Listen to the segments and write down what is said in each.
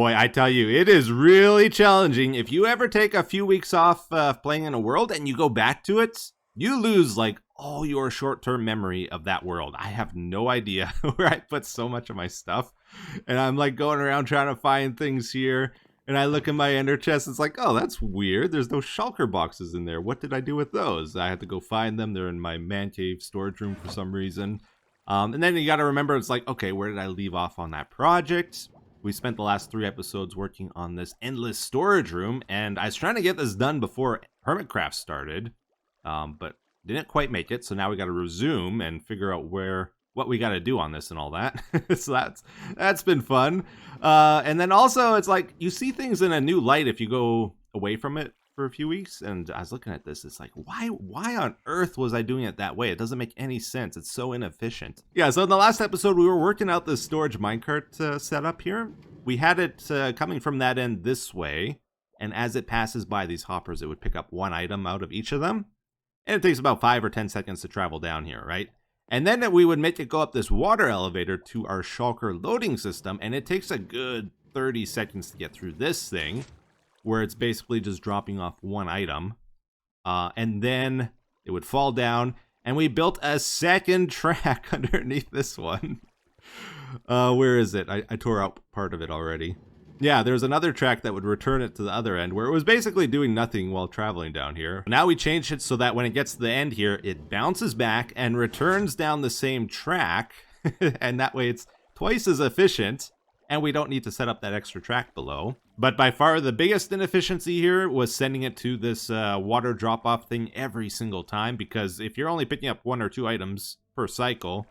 boy, I tell you, it is really challenging. If you ever take a few weeks off playing in a world and you go back to it, you lose like all your short-term memory of that world. I have no idea where I put so much of my stuff. And I'm like going around trying to find things here. And I look in my ender chest, it's like, oh, that's weird. There's no shulker boxes in there. What did I do with those? I had to go find them. They're in my man cave storage room for some reason. And then you got to remember, it's like, okay, where did I leave off on that project? We spent the last 3 episodes working on this endless storage room, and I was trying to get this done before Hermitcraft started, but didn't quite make it. So now we got to resume and figure out what we got to do on this and all that. So that's been fun. And then also it's like you see things in a new light if you go away from it for a few weeks. And I was looking at this, it's like, why on earth was I doing it that way? It doesn't make any sense. It's so inefficient. Yeah, so in the last episode, we were working out this storage minecart setup here. We had it coming from that end this way. And as it passes by these hoppers, it would pick up 1 item out of each of them. And it takes about 5 or 10 seconds to travel down here, right? And then we would make it go up this water elevator to our shulker loading system. And it takes a good 30 seconds to get through this thing, where it's basically just dropping off 1 item. And then it would fall down. And we built a second track underneath this one. Where is it? I tore out part of it already. Yeah, there's another track that would return it to the other end, where it was basically doing nothing while traveling down here. Now we changed it so that when it gets to the end here, it bounces back and returns down the same track. And that way it's twice as efficient, and we don't need to set up that extra track below. But by far the biggest inefficiency here was sending it to this water drop-off thing every single time, because if you're only picking up 1 or 2 items per cycle,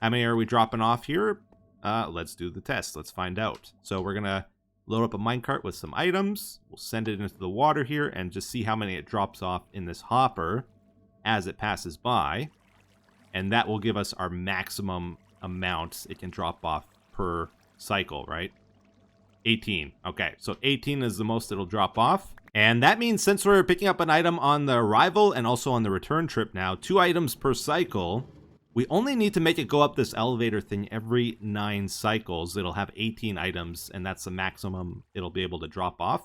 how many are we dropping off here? Let's do the test. Let's find out. So we're going to load up a minecart with some items. We'll send it into the water here and just see how many it drops off in this hopper as it passes by. And that will give us our maximum amount it can drop off per cycle, right? 18. Okay, so 18 is the most it'll drop off. And that means since we're picking up an item on the arrival and also on the return trip now, 2 items per cycle, we only need to make it go up this elevator thing every 9 cycles. It'll have 18 items, and that's the maximum it'll be able to drop off.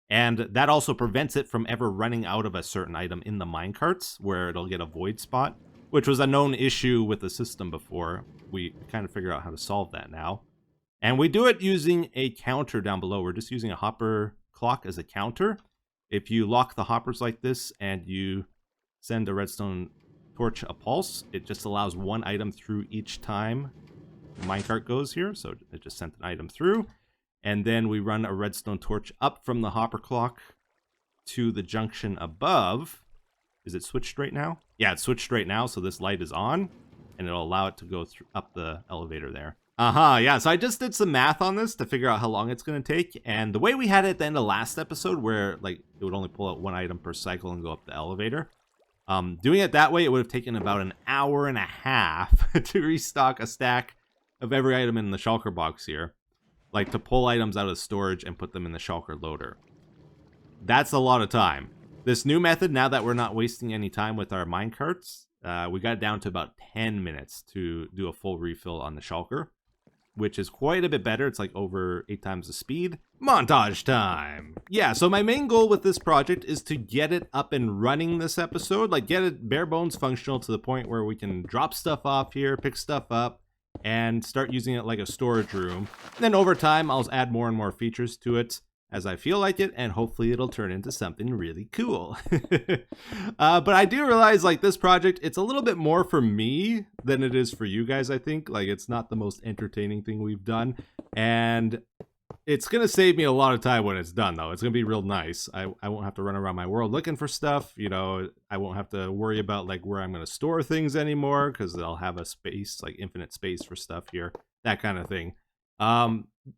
And that also prevents it from ever running out of a certain item in the minecarts, where it'll get a void spot, which was a known issue with the system before. We kind of figure out how to solve that now. And we do it using a counter down below. We're just using a hopper clock as a counter. If you lock the hoppers like this and you send a redstone torch a pulse, it just allows 1 item through each time the minecart goes here. So it just sent an item through. And then we run a redstone torch up from the hopper clock to the junction above. Is it switched right now? Yeah, it's switched right now. So this light is on and it'll allow it to go through up the elevator there. Yeah, so I just did some math on this to figure out how long it's going to take. And the way we had it at the end of last episode, where like it would only pull out 1 item per cycle and go up the elevator. Doing it that way, it would have taken about an hour and a half to restock a stack of every item in the shulker box here. Like to pull items out of storage and put them in the shulker loader. That's a lot of time. This new method, now that we're not wasting any time with our minecarts, we got it down to about 10 minutes to do a full refill on the shulker, which is quite a bit better. It's like over 8 times the speed. Montage time! Yeah, so my main goal with this project is to get it up and running this episode. Like, get it bare bones functional to the point where we can drop stuff off here, pick stuff up, and start using it like a storage room. And then over time, I'll add more and more features to it as I feel like it, and hopefully it'll turn into something really cool. But I do realize, like, this project, it's a little bit more for me than it is for you guys, I think. Like, it's not the most entertaining thing we've done, and it's going to save me a lot of time when it's done, though. It's going to be real nice. I won't have to run around my world looking for stuff, you know. I won't have to worry about, like, where I'm going to store things anymore, because I'll have a space, like, infinite space for stuff here, that kind of thing.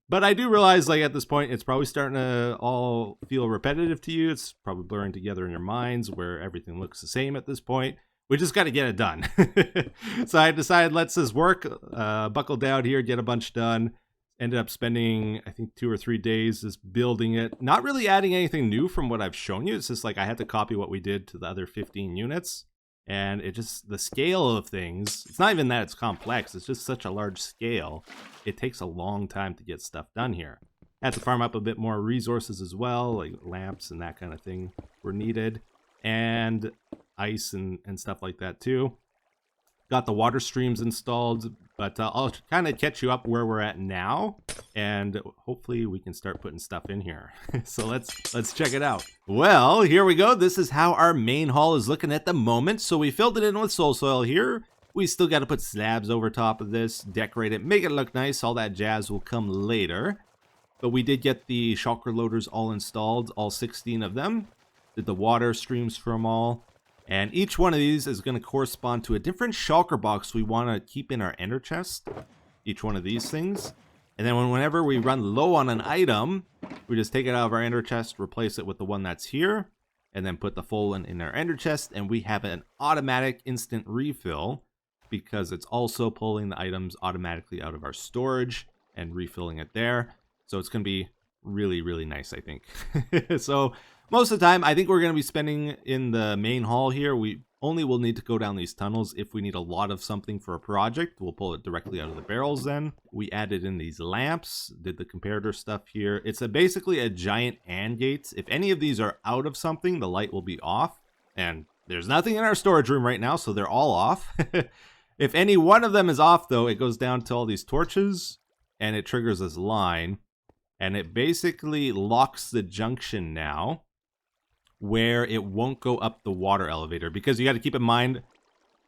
But I do realize, like, at this point, it's probably starting to all feel repetitive to you. It's probably blurring together in your minds where everything looks the same at this point. We just got to get it done. So I decided, let's just work, buckle down here, get a bunch done. Ended up spending, I think, 2 or 3 days just building it. Not really adding anything new from what I've shown you. It's just like I had to copy what we did to the other 15 units. And it just, the scale of things, it's not even that it's complex. It's just such a large scale. It takes a long time to get stuff done here. Had to farm up a bit more resources as well, like lamps and that kind of thing were needed. And ice and stuff like that too. Got the water streams installed, but I'll kind of catch you up where we're at now, and hopefully we can start putting stuff in here. So let's check it out. Well, here we go. This is how our main hall is looking at the moment. So we filled it in with soul soil here. We still got to put slabs over top of this, decorate it, make it look nice. All that jazz will come later. But we did get the shulker loaders all installed, all 16 of them. Did the water streams for them all. And each one of these is going to correspond to a different shulker box we want to keep in our ender chest. Each one of these things. And then whenever we run low on an item, we just take it out of our ender chest, replace it with the one that's here, and then put the full one in our ender chest. And we have an automatic instant refill because it's also pulling the items automatically out of our storage and refilling it there. So it's going to be really, really nice, I think. So most of the time, I think we're going to be spending in the main hall here. We only will need to go down these tunnels if we need a lot of something for a project. We'll pull it directly out of the barrels then. We added in these lamps, did the comparator stuff here. It's basically a giant AND gate. If any of these are out of something, the light will be off. And there's nothing in our storage room right now, so they're all off. If any one of them is off, though, it goes down to all these torches, and it triggers this line. And it basically locks the junction now, where it won't go up the water elevator, because you got to keep in mind, if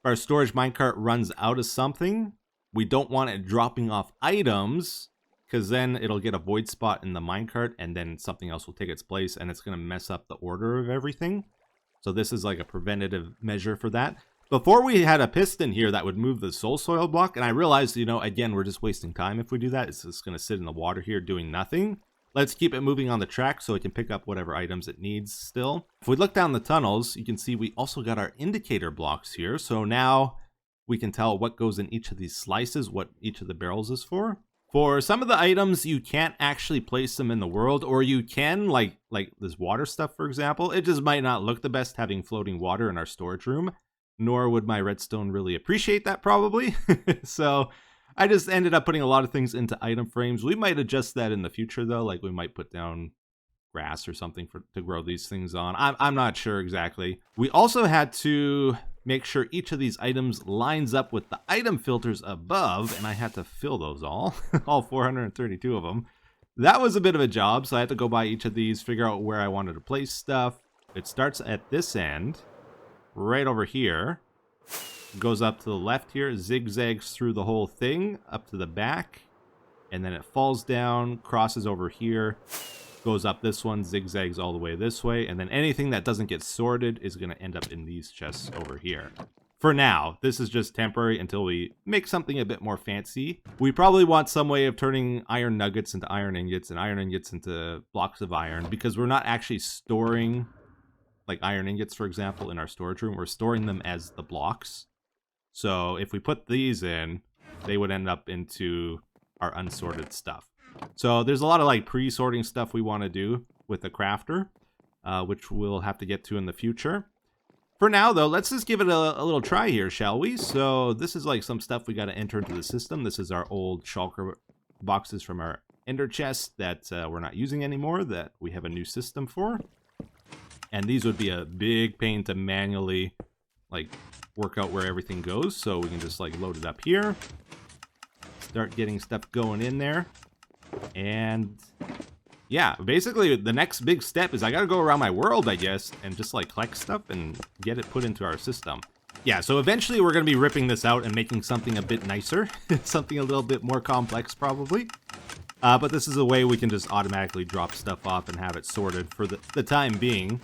our storage minecart runs out of something, we don't want it dropping off items, because then it'll get a void spot in the minecart and then something else will take its place and it's going to mess up the order of everything. So this is like a preventative measure for that. Before we had a piston here that would move the soul soil block, and I realized, you know, again, we're just wasting time if we do that. It's just going to sit in the water here doing nothing. Let's keep it moving on the track so it can pick up whatever items it needs still. If we look down the tunnels, you can see we also got our indicator blocks here. So now we can tell what goes in each of these slices, what each of the barrels is for. For some of the items, you can't actually place them in the world, or you can, like this water stuff, for example. It just might not look the best having floating water in our storage room, nor would my redstone really appreciate that probably. So I just ended up putting a lot of things into item frames. We might adjust that in the future though, like we might put down grass or something to grow these things on. I'm not sure exactly. We also had to make sure each of these items lines up with the item filters above, and I had to fill those all, all 432 of them. That was a bit of a job, so I had to go by each of these, figure out where I wanted to place stuff. It starts at this end, right over here. Goes up to the left here, zigzags through the whole thing, up to the back, and then it falls down, crosses over here, goes up this one, zigzags all the way this way, and then anything that doesn't get sorted is going to end up in these chests over here. For now, this is just temporary until we make something a bit more fancy. We probably want some way of turning iron nuggets into iron ingots and iron ingots into blocks of iron, because we're not actually storing like iron ingots, for example, in our storage room. We're storing them as the blocks. So if we put these in, they would end up into our unsorted stuff. So there's a lot of like pre-sorting stuff we want to do with the crafter, which we'll have to get to in the future. For now, though, let's just give it a little try here, shall we? So this is like some stuff we got to enter into the system. This is our old shulker boxes from our ender chest that we're not using anymore, that we have a new system for. And these would be a big pain to manually like work out where everything goes. So we can just like load it up here, start getting stuff going in there. And yeah, basically the next big step is I gotta go around my world, I guess, and just like collect stuff and get it put into our system. Yeah, so eventually we're gonna be ripping this out and making something a bit nicer, something a little bit more complex probably. But this is a way we can just automatically drop stuff off and have it sorted for the time being,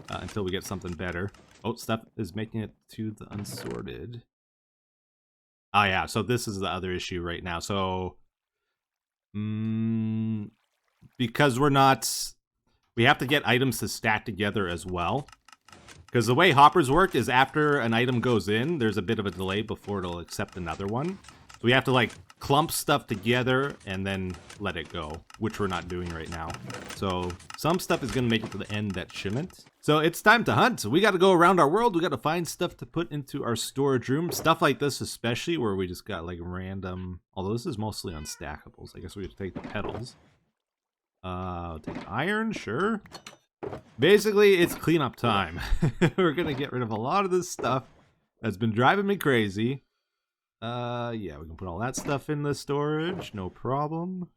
until we get something better. Oh, stuff is making it to the unsorted. Oh yeah, so this is the other issue right now. So, because we have to get items to stack together as well. Because the way hoppers work is after an item goes in, there's a bit of a delay before it'll accept another one. So we have to like clump stuff together and then let it go, which we're not doing right now. So some stuff is going to make it to the end that shouldn't. So it's time to hunt. We got to go around our world. We got to find stuff to put into our storage room. Stuff like this especially, where we just got like random, although this is mostly unstackables. I guess we have to take the petals. I'll take iron, sure. Basically, it's cleanup time. We're gonna get rid of a lot of this stuff that's been driving me crazy. Yeah, we can put all that stuff in the storage, no problem.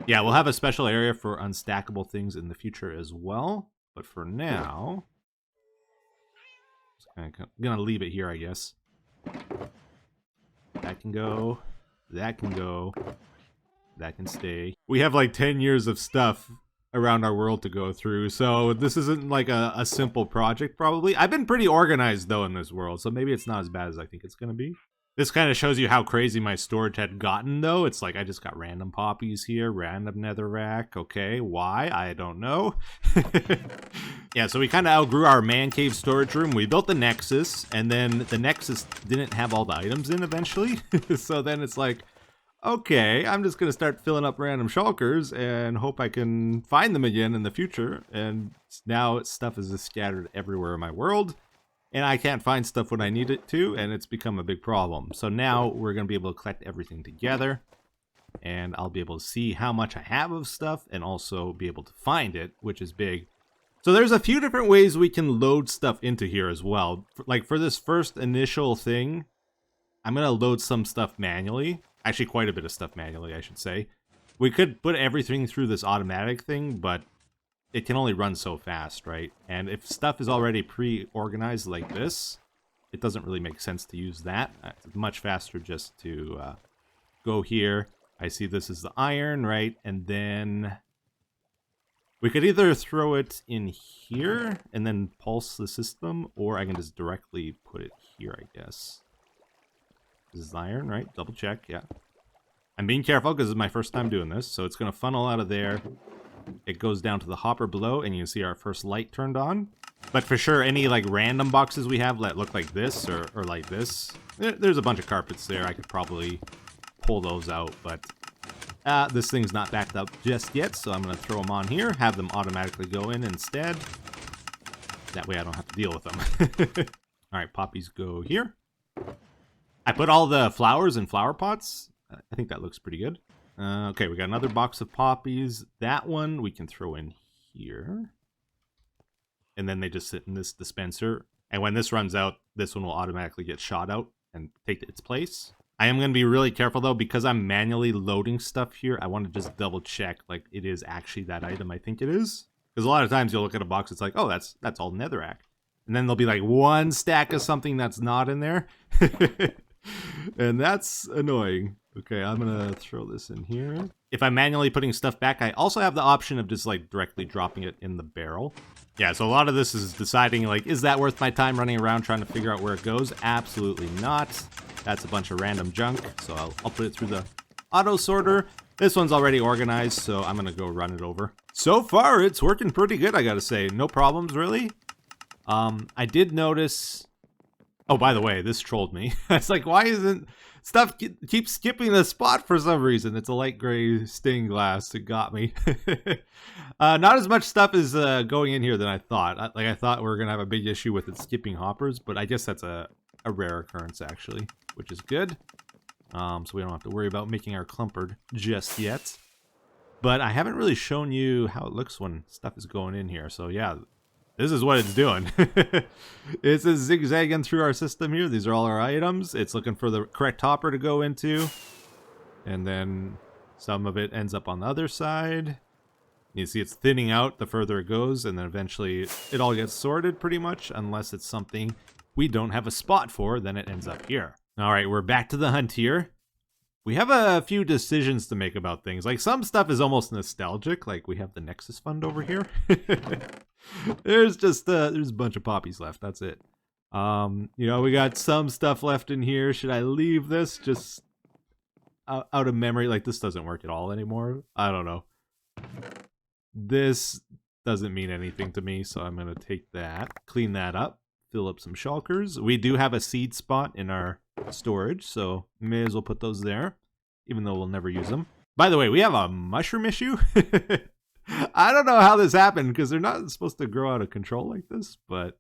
Yeah, we'll have a special area for unstackable things in the future as well. But for now, I'm gonna leave it here, I guess. That can go. That can go. That can stay. We have like 10 years of stuff around our world to go through, so this isn't like a simple project, probably. I've been pretty organized, though, in this world, so maybe it's not as bad as I think it's gonna be. This kind of shows you how crazy my storage had gotten, though. It's like I just got random poppies here, random netherrack. Okay, why? I don't know. Yeah, so we kind of outgrew our man cave storage room. We built the Nexus, and then the Nexus didn't have all the items in eventually. So then it's like, okay, I'm just going to start filling up random shulkers and hope I can find them again in the future. And now stuff is just scattered everywhere in my world. And I can't find stuff when I need it to, and it's become a big problem. So now we're going to be able to collect everything together, and I'll be able to see how much I have of stuff, and also be able to find it, which is big. So there's a few different ways we can load stuff into here as well. Like for this first initial thing, I'm going to load some stuff manually. Actually, quite a bit of stuff manually, I should say. We could put everything through this automatic thing, but it can only run so fast, right? And if stuff is already pre-organized like this, it doesn't really make sense to use that. It's much faster just to go here. I see this is the iron, right? And then we could either throw it in here and then pulse the system, or I can just directly put it here, I guess. This is iron, right? Double check, yeah. I'm being careful because this is my first time doing this, so it's going to funnel out of there. It goes down to the hopper below, and you can see our first light turned on. But for sure, any like random boxes we have that look like this or like this, there's a bunch of carpets there. I could probably pull those out, but this thing's not backed up just yet, so I'm going to throw them on here, have them automatically go in instead. That way I don't have to deal with them. All right, poppies go here. I put all the flowers in flower pots. I think that looks pretty good. Okay, we got another box of poppies. That one we can throw in here. And then they just sit in this dispenser. And when this runs out, this one will automatically get shot out and take its place. I am going to be really careful, though, because I'm manually loading stuff here. I want to just double check, like, it is actually that item I think it is. Because a lot of times you'll look at a box, it's like, oh, that's all netherrack. And then there'll be, like, one stack of something that's not in there. And that's annoying. Okay, I'm gonna throw this in here. If I'm manually putting stuff back, I also have the option of just like directly dropping it in the barrel. Yeah, so a lot of this is deciding like, is that worth my time running around trying to figure out where it goes? Absolutely not. That's a bunch of random junk, so I'll put it through the auto sorter. This one's already organized, so I'm gonna go run it over. So far, it's working pretty good, I gotta say. No problems, really. I did notice... Oh, by the way, this trolled me. It's like, why isn't... Stuff keeps skipping the spot for some reason. It's a light gray stained glass. It got me. Not as much stuff is going in here than I thought. I thought we were going to have a big issue with it skipping hoppers, but I guess that's a rare occurrence, actually, which is good. So we don't have to worry about making our clumpered just yet. But I haven't really shown you how it looks when stuff is going in here. So yeah, this is what it's doing. It's a zigzagging through our system here. These are all our items. It's looking for the correct hopper to go into. And then some of it ends up on the other side. You see it's thinning out the further it goes. And then eventually it all gets sorted pretty much. Unless it's something we don't have a spot for, then it ends up here. All right, we're back to the hunt here. We have a few decisions to make about things. Like some stuff is almost nostalgic. Like we have the Nexus fund over here. There's just there's a bunch of poppies left. That's it. You know, we got some stuff left in here. Should I leave this just out of memory? Like this doesn't work at all anymore. I don't know. This doesn't mean anything to me, so I'm gonna take that, clean that up, fill up some shulkers. We do have a seed spot in our storage, so may as well put those there, even though we'll never use them. By the way, we have a mushroom issue. I don't know how this happened because they're not supposed to grow out of control like this, but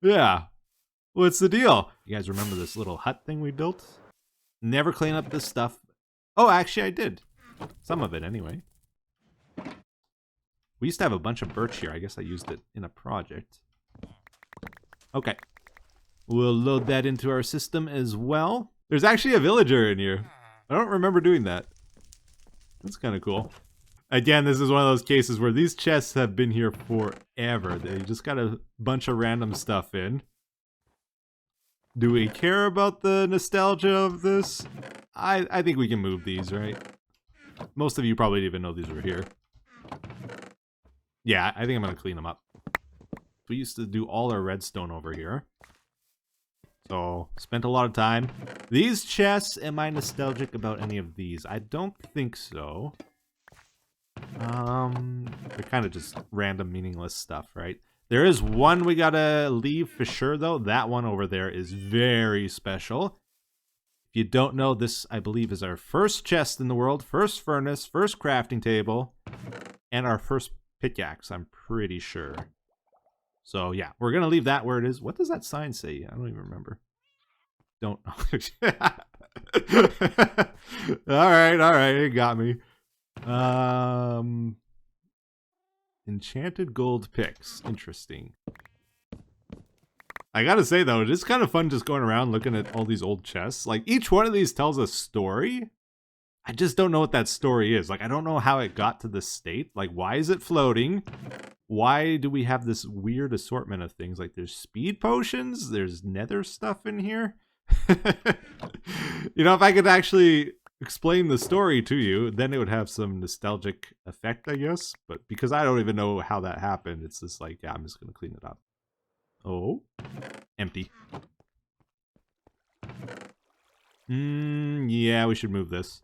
yeah, what's the deal? You guys remember this little hut thing we built? Never clean up this stuff. Oh, actually I did. Some of it anyway. We used to have a bunch of birch here. I guess I used it in a project. Okay. We'll load that into our system as well. There's actually a villager in here. I don't remember doing that. That's kind of cool. Again, this is one of those cases where these chests have been here forever. They just got a bunch of random stuff in. Do we care about the nostalgia of this? I think we can move these, right? Most of you probably didn't even know these were here. Yeah, I think I'm going to clean them up. We used to do all our redstone over here. So, spent a lot of time. These chests, am I nostalgic about any of these? I don't think so. They're kind of just random, meaningless stuff, right? There is one we gotta leave for sure, though. That one over there is very special. If you don't know, this, I believe, is our first chest in the world, first furnace, first crafting table, and our first pickaxe, I'm pretty sure. So, yeah, we're gonna leave that where it is. What does that sign say? I don't even remember. Don't. Alright, it got me. Enchanted gold picks. Interesting. I gotta say, though, it is kind of fun just going around looking at all these old chests. Like, each one of these tells a story. I just don't know what that story is. Like, I don't know how it got to this state. Like, why is it floating? Why do we have this weird assortment of things? Like, there's speed potions, there's nether stuff in here. You know, if I could actually explain the story to you, then it would have some nostalgic effect, I guess. But because I don't even know how that happened, it's just like, yeah, I'm just gonna clean it up. Oh, empty. Yeah, we should move this.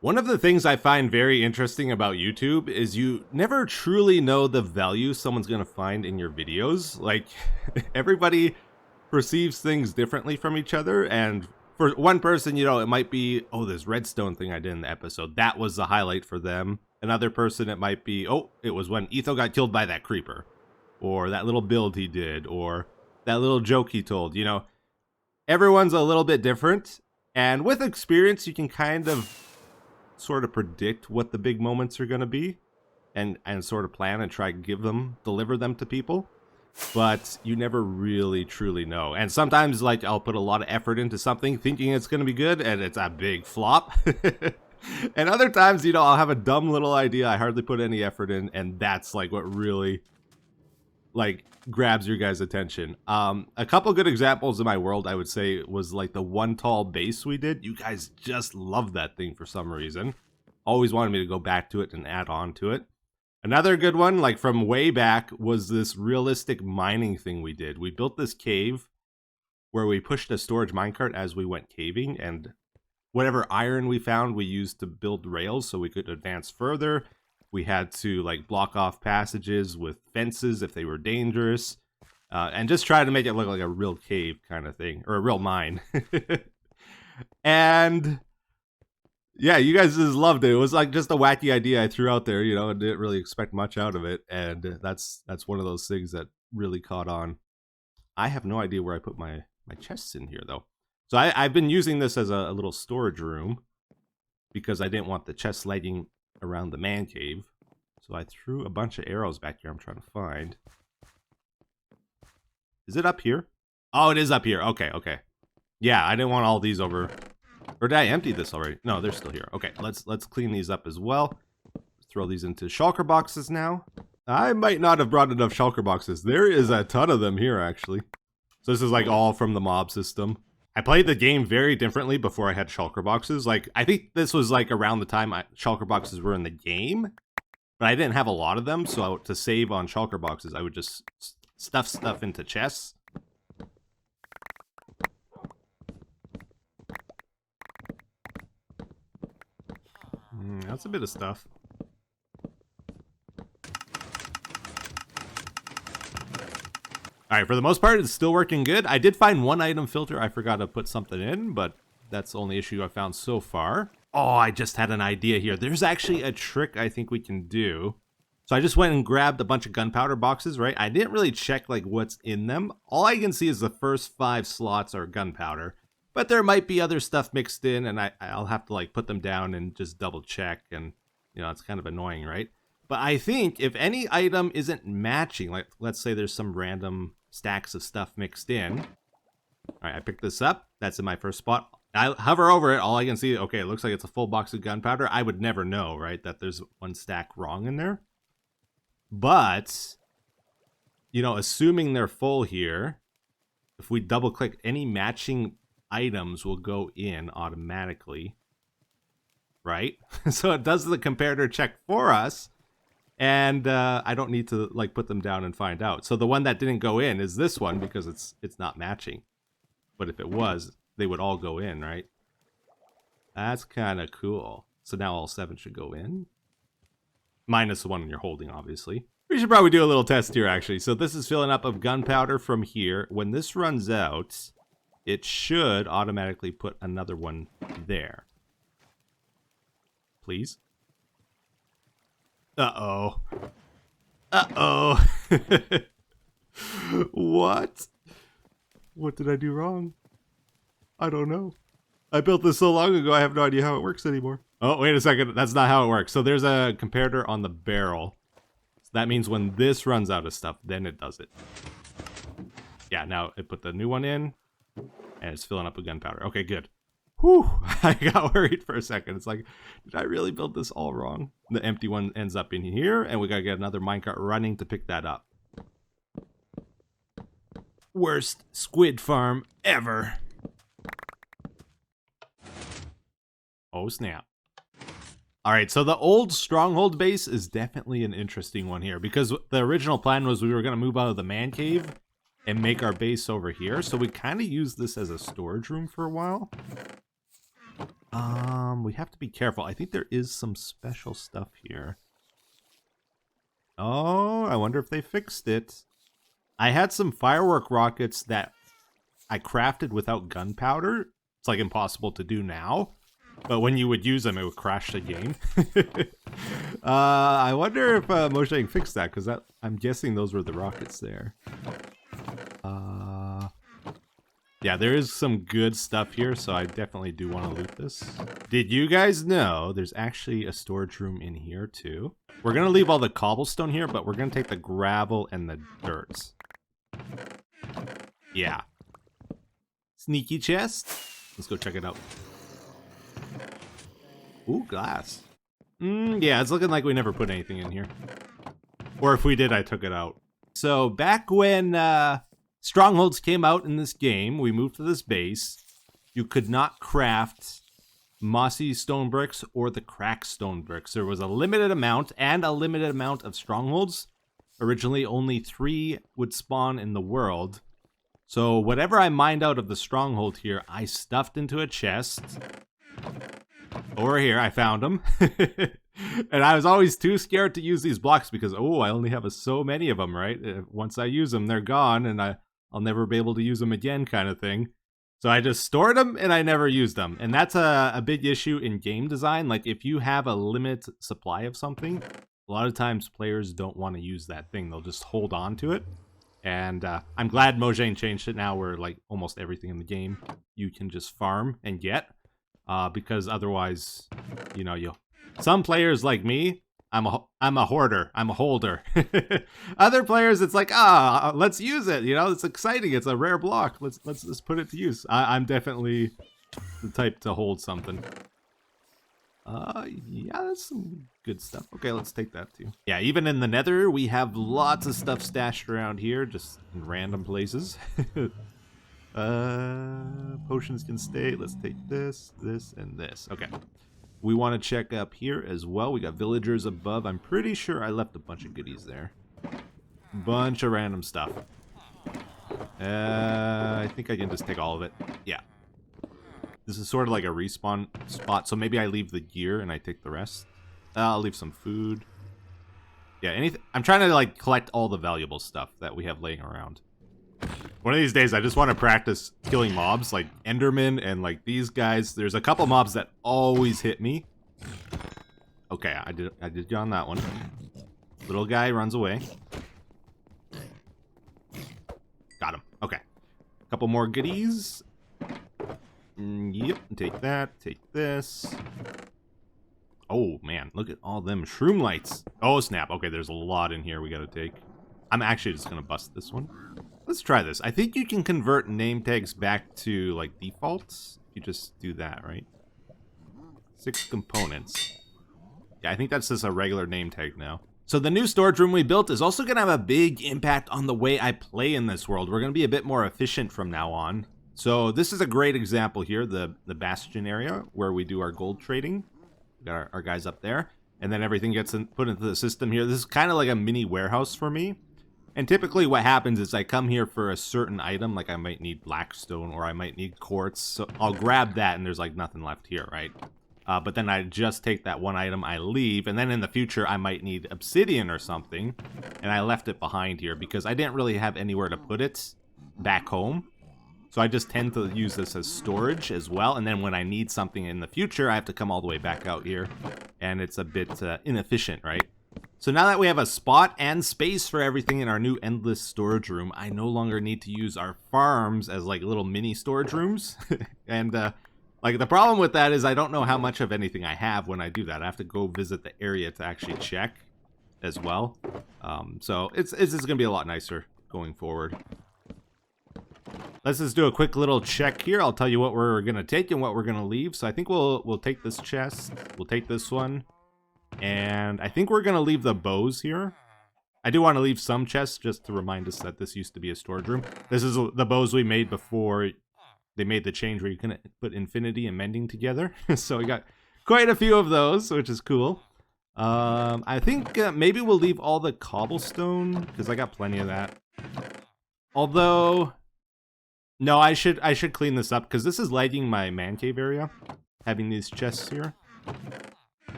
One of the things I find very interesting about YouTube is you never truly know the value someone's gonna find in your videos. Like, everybody perceives things differently from each other, and for one person, you know, it might be, oh, this redstone thing I did in the episode, that was the highlight for them. Another person, it might be, oh, it was when Etho got killed by that creeper, or that little build he did, or that little joke he told. You know, everyone's a little bit different, and with experience, you can kind of sort of predict what the big moments are going to be, and sort of plan and try to deliver them to people. But you never really truly know. And sometimes, like, I'll put a lot of effort into something thinking it's going to be good, and it's a big flop. And other times, you know, I'll have a dumb little idea I hardly put any effort in, and that's like what really, like, grabs your guys' attention. A couple good examples in my world, I would say, was like the one tall base we did. You guys just love that thing for some reason. Always wanted me to go back to it and add on to it. Another good one, like from way back, was this realistic mining thing we did. We built this cave where we pushed a storage minecart as we went caving, and whatever iron we found, we used to build rails so we could advance further. We had to, like, block off passages with fences if they were dangerous, and just try to make it look like a real cave kind of thing, or a real mine. And yeah, you guys just loved it. It was like just a wacky idea I threw out there, you know, and didn't really expect much out of it. And that's one of those things that really caught on. I have no idea where I put my chests in here, though. So I've been using this as a little storage room because I didn't want the chests lagging around the man cave. So I threw a bunch of arrows back here I'm trying to find. Is it up here? Oh, it is up here. Okay, okay. Yeah, I didn't want all these over. Or did I empty this already? No, they're still here. Okay, let's clean these up as well. Throw these into shulker boxes now. I might not have brought enough shulker boxes. There is a ton of them here, actually. So this is like all from the mob system. I played the game very differently before I had shulker boxes. Like, I think this was like around the time shulker boxes were in the game. But I didn't have a lot of them, so to save on shulker boxes, I would just stuff stuff into chests. That's a bit of stuff. Alright, for the most part, it's still working good. I did find one item filter I forgot to put something in, but that's the only issue I've found so far. Oh, I just had an idea here. There's actually a trick I think we can do. So I just went and grabbed a bunch of gunpowder boxes, right? I didn't really check like what's in them. All I can see is the first 5 slots are gunpowder. But there might be other stuff mixed in, and I'll have to like put them down and just double check. And You know, it's kind of annoying, right? But I think if any item isn't matching, like let's say there's some random stacks of stuff mixed in. All right, I picked this up. That's in my first spot. I hover over it. All I can see, okay, it looks like it's a full box of gunpowder. I would never know, right, that there's one stack wrong in there. But, you know, assuming they're full here, if we double click, any matching items will go in automatically, right? So it does the comparator check for us, and I don't need to like put them down and find out. So the one that didn't go in is this one because it's not matching. But if it was, they would all go in, right? That's kind of cool. So now all 7 should go in. Minus the one you're holding, obviously. We should probably do a little test here, actually. So this is filling up of gunpowder from here. When this runs out, it should automatically put another one there. Please? Uh-oh. Uh-oh. What? What did I do wrong? I don't know. I built this so long ago, I have no idea how it works anymore. Oh, wait a second. That's not how it works. So there's a comparator on the barrel. So that means when this runs out of stuff, then it does it. Yeah, now it put the new one in, and it's filling up with gunpowder. Okay, good. Whew, I got worried for a second. It's like, did I really build this all wrong? The empty one ends up in here, and we gotta get another minecart running to pick that up. Worst squid farm ever. Oh, snap. All right, so the old stronghold base is definitely an interesting one here because the original plan was we were going to move out of the man cave and make our base over here. So we kind of used this as a storage room for a while. We have to be careful. I think there is some special stuff here. Oh, I wonder if they fixed it. I had some firework rockets that I crafted without gunpowder. It's like impossible to do now. But when you would use them, it would crash the game. I wonder if Mojang fixed that, because I'm guessing those were the rockets there. Yeah, there is some good stuff here, so I definitely do want to loot this. Did you guys know there's actually a storage room in here, too? We're going to leave all the cobblestone here, but we're going to take the gravel and the dirt. Yeah. Sneaky chest. Let's go check it out. Ooh, glass. Yeah, it's looking like we never put anything in here. Or if we did, I took it out. So back when strongholds came out in this game, we moved to this base. You could not craft mossy stone bricks or the cracked stone bricks. There was a limited amount and a limited amount of strongholds. Originally, only 3 would spawn in the world. So whatever I mined out of the stronghold here, I stuffed into a chest. Over here, I found them. And I was always too scared to use these blocks because, oh, I only have so many of them, right? Once I use them, they're gone, and I'll never be able to use them again kind of thing. So I just stored them, and I never used them. And that's a big issue in game design. Like, if you have a limited supply of something, a lot of times players don't want to use that thing. They'll just hold on to it. And I'm glad Mojang changed it now where, like, almost everything in the game you can just farm and get. Because otherwise, you know, some players like me, I'm a hoarder, I'm a holder. Other players, it's like, let's use it. You know, it's exciting. It's a rare block. Let's put it to use. I'm definitely the type to hold something. Yeah, that's some good stuff. Okay, let's take that too. Yeah, even in the Nether, we have lots of stuff stashed around here, just in random places. Potions can stay. Let's take this, this, and this. Okay. We want to check up here as well. We got villagers above. I'm pretty sure I left a bunch of goodies there. Bunch of random stuff. I think I can just take all of it. Yeah. This is sort of like a respawn spot, so maybe I leave the gear and I take the rest. I'll leave some food. Yeah, anything. I'm trying to like collect all the valuable stuff that we have laying around. One of these days, I just want to practice killing mobs, like Endermen and like these guys. There's a couple mobs that always hit me. Okay, I did get on that one. Little guy runs away. Got him. Okay. Couple more goodies. Yep, take that, take this. Oh, man. Look at all them shroom lights. Oh, snap. Okay, there's a lot in here we gotta take. I'm actually just gonna bust this one. Let's try this. I think you can convert name tags back to, like, defaults. You just do that, right? 6 components. Yeah, I think that's just a regular name tag now. So the new storage room we built is also going to have a big impact on the way I play in this world. We're going to be a bit more efficient from now on. So this is a great example here, the Bastion area, where we do our gold trading. We got our guys up there. And then everything gets put into the system here. This is kind of like a mini warehouse for me. And typically what happens is I come here for a certain item, like I might need blackstone or I might need quartz. So I'll grab that and there's like nothing left here, right? But then I just take that one item, I leave, and then in the future I might need obsidian or something, and I left it behind here because I didn't really have anywhere to put it back home. So I just tend to use this as storage as well, and then when I need something in the future, I have to come all the way back out here, and it's a bit inefficient, right? So now that we have a spot and space for everything in our new endless storage room, I no longer need to use our farms as like little mini storage rooms, and like, the problem with that is I don't know how much of anything I have when I do that. I have to go visit the area to actually check as well. So it's just going to be a lot nicer going forward. Let's just do a quick little check here. I'll tell you what we're going to take and what we're going to leave. So I think we'll take this chest. We'll take this one. And I think we're going to leave the bows here. I do want to leave some chests just to remind us that this used to be a storage room. This is the bows we made before they made the change where you can put infinity and mending together. So we got quite a few of those, which is cool. I think maybe we'll leave all the cobblestone because I got plenty of that. Although, no, I should clean this up because this is lagging my man cave area, having these chests here.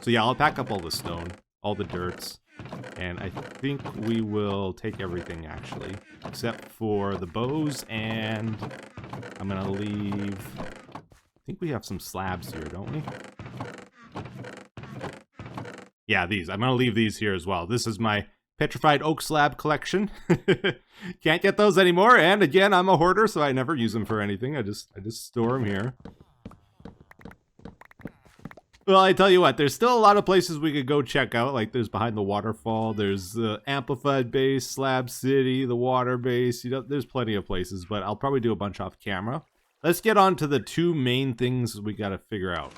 So yeah, I'll pack up all the stone, all the dirts, and I think we will take everything actually, except for the bows, and I'm gonna leave, I think we have some slabs here, don't we? Yeah, these. I'm gonna leave these here as well. This is my petrified oak slab collection. Can't get those anymore, and again, I'm a hoarder, so I never use them for anything. I just store them here. Well, I tell you what, there's still a lot of places we could go check out. Like, there's behind the waterfall, there's the Amplified Base, Slab City, the water base. You know, there's plenty of places, but I'll probably do a bunch off camera. Let's get on to the 2 main things we gotta figure out.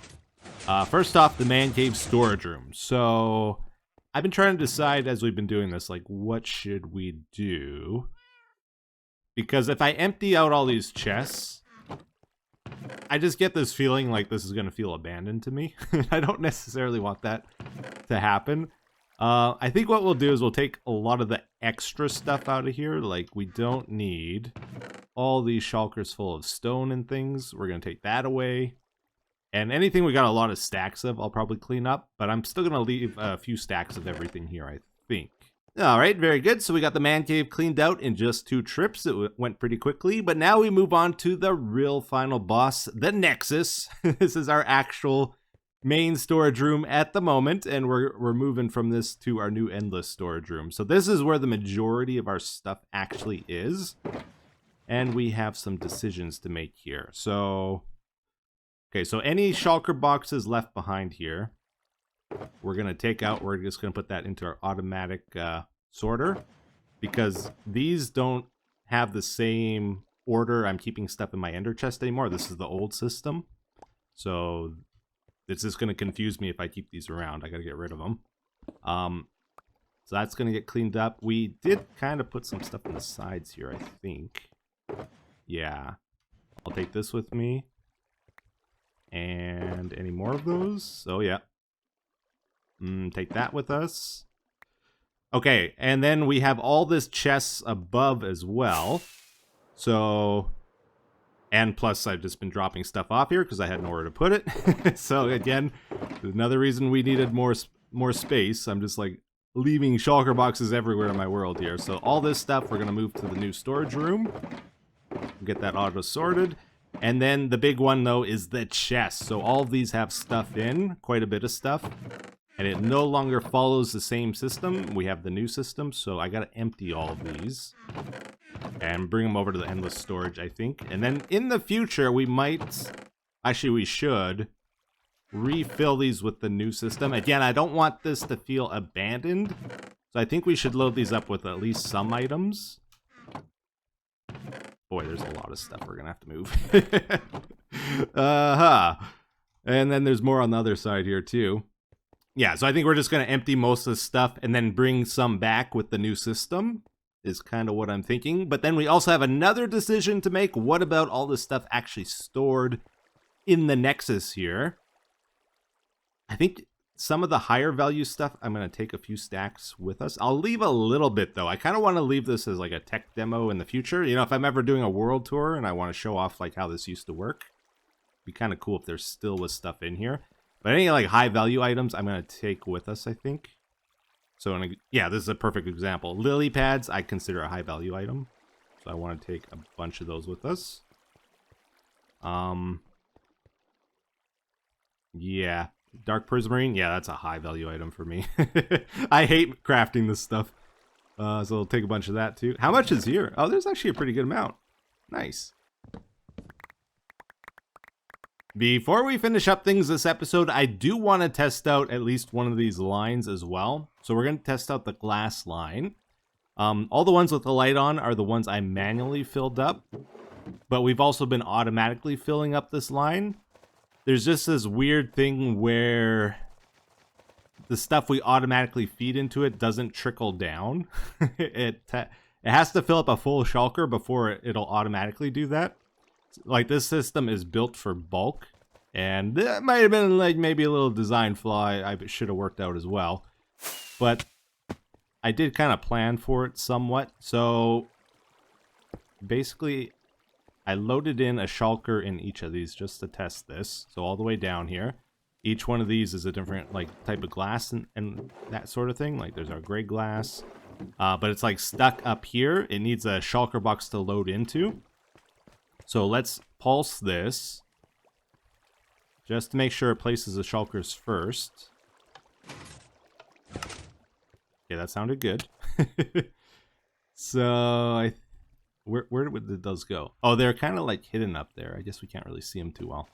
First off, the man cave storage room. So, I've been trying to decide as we've been doing this, like, what should we do? Because if I empty out all these chests, I just get this feeling like this is going to feel abandoned to me. I don't necessarily want that to happen. I think what we'll do is we'll take a lot of the extra stuff out of here. Like, we don't need all these shulkers full of stone and things. We're going to take that away. And anything we got a lot of stacks of, I'll probably clean up. But I'm still going to leave a few stacks of everything here, I think. Alright, very good. So we got the man cave cleaned out in just 2 trips. It went pretty quickly, but now we move on to the real final boss, the Nexus. This is our actual main storage room at the moment, and we're moving from this to our new endless storage room. So this is where the majority of our stuff actually is, and we have some decisions to make here. So, okay, so any shulker boxes left behind here, we're going to take out. We're just going to put that into our automatic sorter because these don't have the same order. I'm keeping stuff in my ender chest anymore. This is the old system. So it's just going to confuse me if I keep these around. I got to get rid of them. So that's going to get cleaned up. We did kind of put some stuff on the sides here, I think. Yeah. I'll take this with me. And any more of those? Oh, yeah. Take that with us. Okay, and then we have all this chests above as well. So, and plus I've just been dropping stuff off here because I had nowhere to put it. So again, another reason we needed more space. I'm just like leaving shulker boxes everywhere in my world here. So all this stuff we're going to move to the new storage room. Get that auto sorted. And then the big one though is the chest. So all of these have stuff in, quite a bit of stuff. And it no longer follows the same system. We have the new system, so I gotta empty all of these. And bring them over to the endless storage, I think. And then in the future, we might... Actually, we should refill these with the new system. Again, I don't want this to feel abandoned, so I think we should load these up with at least some items. Boy, there's a lot of stuff we're gonna have to move. And then there's more on the other side here too. Yeah, so I think we're just gonna empty most of the stuff and then bring some back with the new system, is kind of what I'm thinking. But then we also have another decision to make. What about all this stuff actually stored in the Nexus here? I think some of the higher value stuff, I'm going to take a few stacks with us. I'll leave a little bit, though. I kind of want to leave this as like a tech demo in the future. You know, if I'm ever doing a world tour and I want to show off like how this used to work, it'd be kind of cool if there still was stuff in here. But any like high value items, I'm going to take with us, I think. So, yeah, this is a perfect example. Lily pads, I consider a high value item. So I want to take a bunch of those with us. Yeah. Dark prismarine, yeah, that's a high value item for me. I hate crafting this stuff. So I'll take a bunch of that too. How much is here? Oh, there's actually a pretty good amount. Nice. Before we finish up things this episode, I do want to test out at least one of these lines as well. So we're going to test out the glass line. All the ones with the light on are the ones I manually filled up. But we've also been automatically filling up this line. There's just this weird thing where the stuff we automatically feed into it doesn't trickle down. It has to fill up a full shulker before it'll automatically do that. Like, this system is built for bulk, and that might have been like maybe a little design flaw I should have worked out as well. But I did kind of plan for it somewhat. So basically, I loaded in a shulker in each of these just to test this. So all the way down here. Each one of these is a different like type of glass and that sort of thing. Like there's our gray glass. But it's like stuck up here. It needs a shulker box to load into. So let's pulse this. Just to make sure it places the shulkers first. Okay, that sounded good. So where did those go? Oh, they're kind of like hidden up there. I guess we can't really see them too well.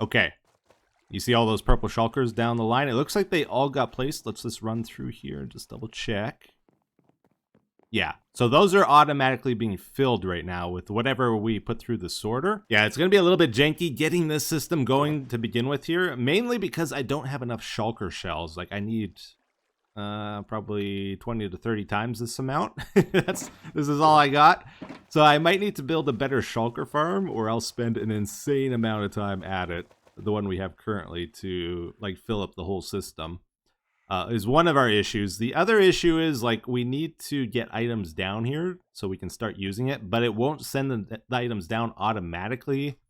Okay. You see all those purple shulkers down the line? It looks like they all got placed. Let's just run through here and just double check. Yeah, so those are automatically being filled right now with whatever we put through the sorter. Yeah, it's going to be a little bit janky getting this system going to begin with here, mainly because I don't have enough shulker shells. Like, I need probably 20 to 30 times this amount. This is all I got. So I might need to build a better shulker farm, or I'll spend an insane amount of time at it, the one we have currently, to like fill up the whole system. Is one of our issues. The other issue is like we need to get items down here so we can start using it, but it won't send the items down automatically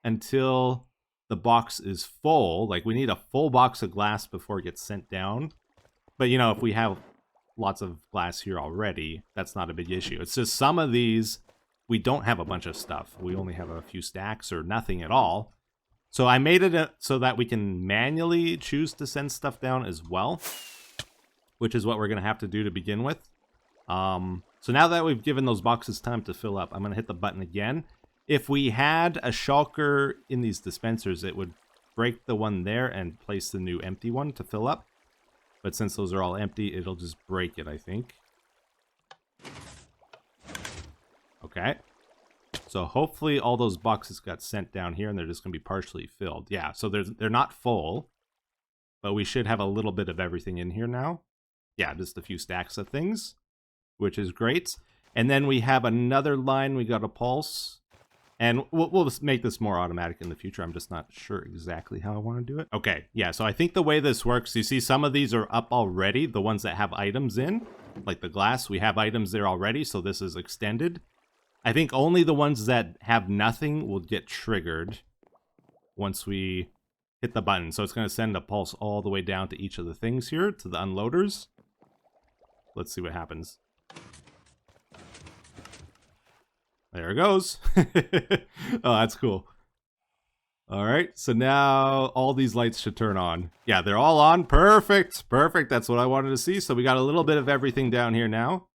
until the box is full. Like we need a full box of glass before it gets sent down. But you know, if we have lots of glass here already, that's not a big issue. It's just some of these, we don't have a bunch of stuff. We only have a few stacks or nothing at all. So I made it so that we can manually choose to send stuff down as well, which is what we're going to have to do to begin with. So now that we've given those boxes time to fill up, I'm going to hit the button again. If we had a shulker in these dispensers, it would break the one there and place the new empty one to fill up. But since those are all empty, it'll just break it, I think. Okay. So hopefully all those boxes got sent down here and they're just going to be partially filled. Yeah, so they're not full, but we should have a little bit of everything in here now. Yeah, just a few stacks of things, which is great. And then we have another line we got to pulse. And we'll just make this more automatic in the future. I'm just not sure exactly how I want to do it. Okay, yeah, so I think the way this works, you see some of these are up already, the ones that have items in, like the glass, we have items there already, so this is extended. I think only the ones that have nothing will get triggered once we hit the button. So it's going to send a pulse all the way down to each of the things here, to the unloaders. Let's see what happens. There it goes. Oh, that's cool. All right, so now all these lights should turn on. Yeah, they're all on. Perfect. Perfect. That's what I wanted to see. So we got a little bit of everything down here now.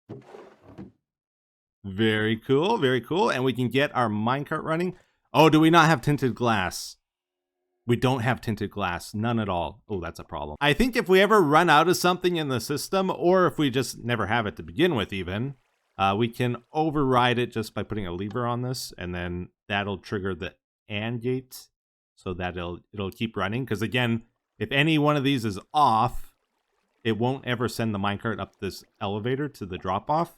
Very cool, very cool. And we can get our minecart running. Oh, do we not have tinted glass? We don't have tinted glass, none at all. Oh, that's a problem. I think if we ever run out of something in the system, or if we just never have it to begin with even, we can override it just by putting a lever on this, and then that'll trigger the AND gate so that it'll keep running. Because again, if any one of these is off, it won't ever send the minecart up this elevator to the drop-off.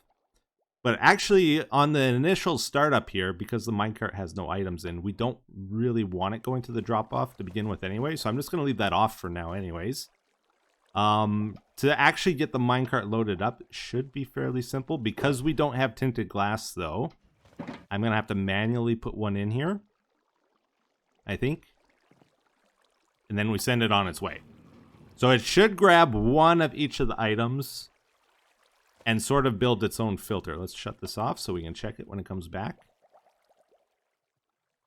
But actually, on the initial startup here, because the minecart has no items in, we don't really want it going to the drop-off to begin with anyway, so I'm just going to leave that off for now anyways. To actually get the minecart loaded up should be fairly simple. Because we don't have tinted glass, though, I'm going to have to manually put one in here, I think. And then we send it on its way. So it should grab one of each of the items and sort of build its own filter. Let's shut this off so we can check it when it comes back.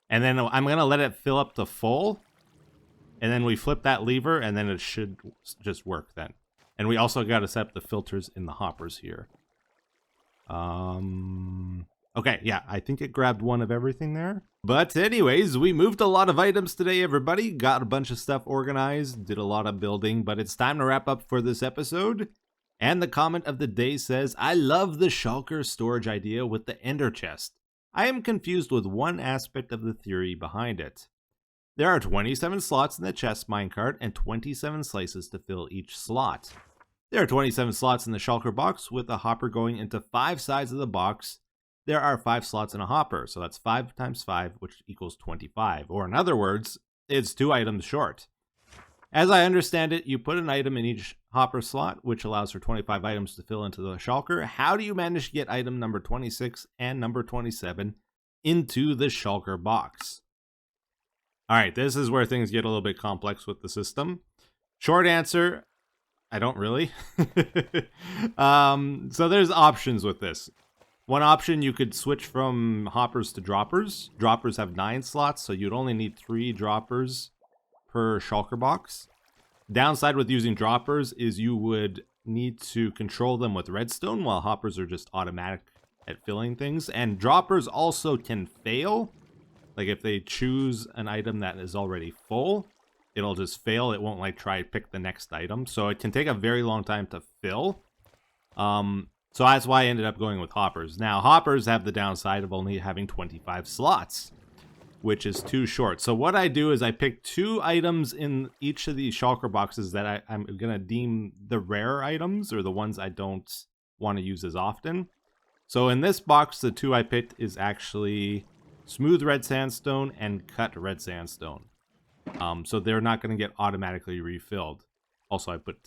And then I'm going to let it fill up to full. And then we flip that lever, and then it should just work then. And we also got to set up the filters in the hoppers here. Okay, yeah, I think it grabbed one of everything there. But anyways, we moved a lot of items today, everybody. Got a bunch of stuff organized, did a lot of building, but it's time to wrap up for this episode. And the comment of the day says, I love the Shulker storage idea with the ender chest. I am confused with one aspect of the theory behind it. There are 27 slots in the chest minecart and 27 slices to fill each slot. There are 27 slots in the Shulker box with a hopper going into 5 sides of the box. There are 5 slots in a hopper, so that's 5 times 5, which equals 25. Or in other words, it's 2 items short. As I understand it, you put an item in each hopper slot, which allows for 25 items to fill into the Shulker. How do you manage to get item number 26 and number 27 into the Shulker box? Alright, this is where things get a little bit complex with the system. Short answer, I don't really. So there's options with this. One option, you could switch from hoppers to droppers. Droppers have 9 slots, so you'd only need 3 droppers per Shulker box. Downside with using droppers is you would need to control them with redstone, while hoppers are just automatic at filling things. And droppers also can fail. Like if they choose an item that is already full, it'll just fail. It won't like try to pick the next item. So it can take a very long time to fill. So that's why I ended up going with hoppers. Now hoppers have the downside of only having 25 slots, which is too short. So what I do is I pick 2 items in each of these Shulker boxes that I'm going to deem the rare items, or the ones I don't want to use as often. So in this box, the 2 I picked is actually smooth red sandstone and cut red sandstone. So they're not going to get automatically refilled. Also, I put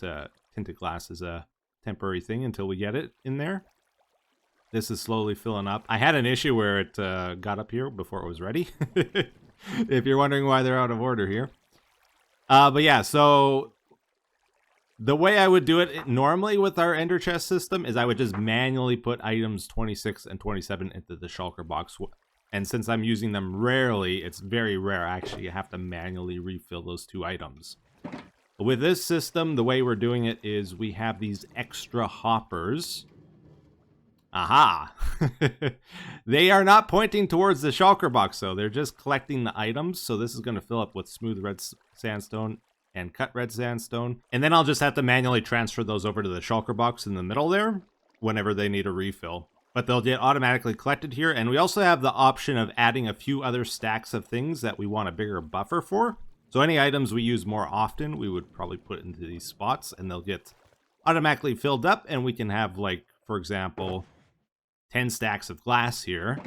tinted glass as a temporary thing until we get it in there. This is slowly filling up. I had an issue where it got up here before it was ready. If you're wondering why they're out of order here. But yeah, so the way I would do it normally with our ender chest system is I would just manually put items 26 and 27 into the Shulker box. And since I'm using them rarely, it's very rare actually you have to manually refill those 2 items. With this system, the way we're doing it is we have these extra hoppers. Aha! They are not pointing towards the Shulker box, though. They're just collecting the items. So this is going to fill up with smooth red sandstone and cut red sandstone. And then I'll just have to manually transfer those over to the Shulker box in the middle there whenever they need a refill. But they'll get automatically collected here. And we also have the option of adding a few other stacks of things that we want a bigger buffer for. So any items we use more often, we would probably put into these spots, and they'll get automatically filled up, and we can have, like, for example, 10 stacks of glass here,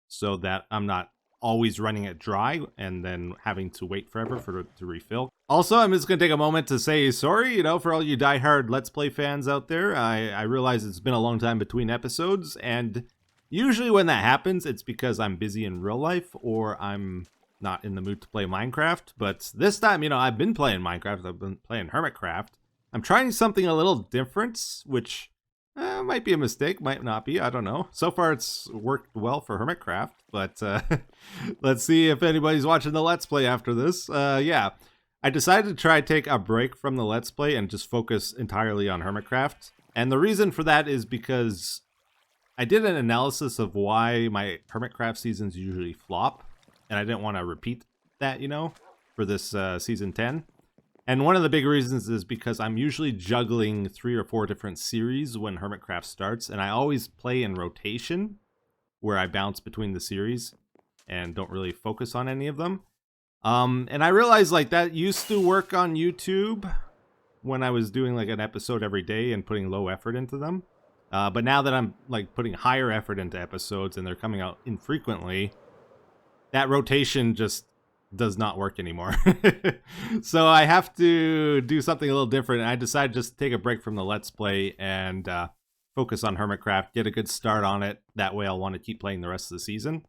so that I'm not always running it dry and then having to wait forever for it to refill. Also, I'm just going to take a moment to say sorry, for all you diehard Let's Play fans out there. I realize it's been a long time between episodes, and usually when that happens, it's because I'm busy in real life, or I'm not in the mood to play Minecraft. But this time, I've been playing Minecraft. I've been playing Hermitcraft. I'm trying something a little different, which might be a mistake, might not be. I don't know. So far, it's worked well for Hermitcraft, but let's see if anybody's watching the Let's Play after this. Yeah, I decided to try to take a break from the Let's Play and just focus entirely on Hermitcraft. And the reason for that is because I did an analysis of why my Hermitcraft seasons usually flop, and I didn't want to repeat that, for this season 10. And one of the big reasons is because I'm usually juggling 3 or 4 different series when Hermitcraft starts, and I always play in rotation, where I bounce between the series and don't really focus on any of them. And I realized like that used to work on YouTube when I was doing like an episode every day and putting low effort into them. But now that I'm like putting higher effort into episodes and they're coming out infrequently, that rotation just does not work anymore. So I have to do something a little different. And I decided just to take a break from the Let's Play and focus on Hermitcraft, get a good start on it. That way I'll want to keep playing the rest of the season.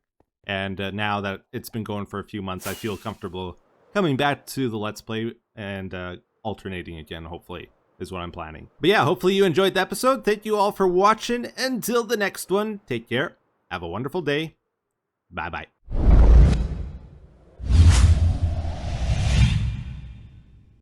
And now that it's been going for a few months, I feel comfortable coming back to the Let's Play and alternating again, hopefully, is what I'm planning. But yeah, hopefully you enjoyed the episode. Thank you all for watching. Until the next one, take care. Have a wonderful day. Bye-bye.